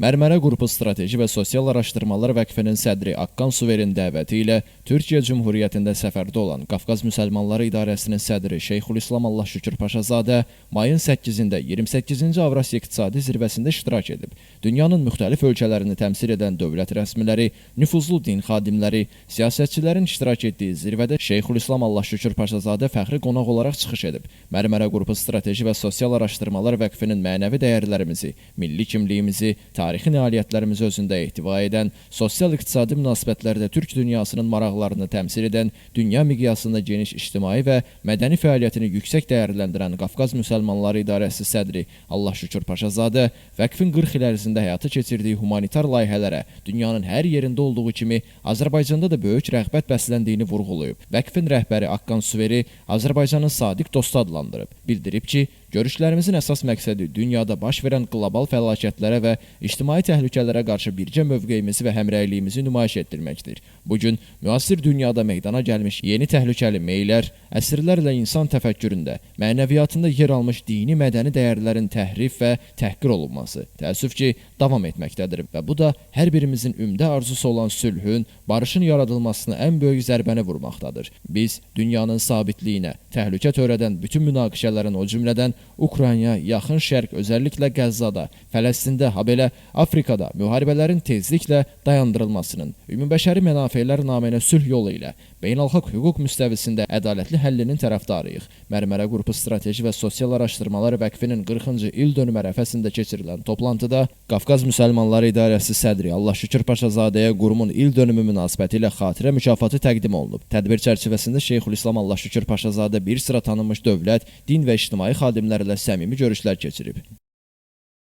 Mərmərə qrupu Strateji və Sosial Araşdırmalar Vəqfinin sədri Akkan Suverin dəvəti ilə Türkiyə Cümhuriyyətində səfərdə olan Qafqaz Müsəlmanları İdarəsinin sədri Şeyxülislam Allah Şükür Paşazadə mayın 8-də 28-ci Avrasiya İqtisadi Zirvəsində iştirak edib. Dünyanın müxtəlif ölkələrini təmsil edən dövlət rəsmiləri, nüfuzlu din xadimləri, siyasətçilərin iştirak etdiyi zirvədə Şeyxülislam Allah Şükür Paşazadə fəxri qonaq olaraq çıxış edib. Mərmərə qrupu Strateji və Sosial Araşdırmalar Vəqfinin mənəvi dəyərlərimizi, milli kimliyimizi, tarixi nailiyyətlərimizi özündə ehtiva edən, sosial-iqtisadi münasibətlərdə Türk dünyasının maraqlarını təmsil edən, dünya miqyasında geniş ictimai və mədəni fəaliyyətini yüksək dəyərləndirən Qafqaz Müsəlmanları İdarəsi sədri Allah Şükür Paşazadə Vəqfin 40 il ərzində həyata keçirdiyi humanitar layihələrə dünyanın hər yerində olduğu kimi Azərbaycanda da böyük rəğbət bəsləndiyini vurğulayıb. Vəqfin rəhbəri Akkan Suveri Azərbaycanın sadiq dostu adlandırıb. Bildirib ki, görüşlərimizin əsas məqsədi dünyada baş verən qlobal fəlakətlərə və ictimai təhlükələrə qarşı birgə mövqeyimizi və həmrəyliyimizi nümayiş etdirməkdir. Bugün müasir dünyada meydana gəlmiş yeni təhlükəli meylər, əsrlərlə insan təfəkküründə, mənəviyyatında yer almış dini mədəni dəyərlərin təhrif və təhqir olunması, təəssüf ki, davam etməkdədir və bu da hər birimizin ümdə arzusu olan sülhün, barışın yaradılmasına ən böyük zərbəni vurmaqdadır. Biz dünyanın sabitliyinə, təhlükə törədən bütün münaqişələrin, o cümlədən Ukrayna, Yaxın Şərq, özəlliklə Qəzzada, Fələstində, habelə Afrikada müharibələrin tezliklə dayandırılmasının, ümumbəşəri mənafelər naminə sülh yolu ilə beynəlxalq hüquq müstəvisində ədalətli həllinin tərəfdarıyıq. Mərmərə qrupu Strateji və Sosial Araşdırmalar Vəqfinin 40-cı il dönümü ərəfəsində keçirilən toplantıda Qafqaz Müsəlmanları İdarəsi sədri Allah Şükür Paşazadəyə qurumun il dönümü münasibəti ilə xatirə mükafatı təqdim olunub. Tədbir çərçivəsində Şeyxülislam Allah Şükür Paşazadə bir sıra tanınmış dövlət, din və ictimai xadimlərlə səmimi görüşlər keçirib.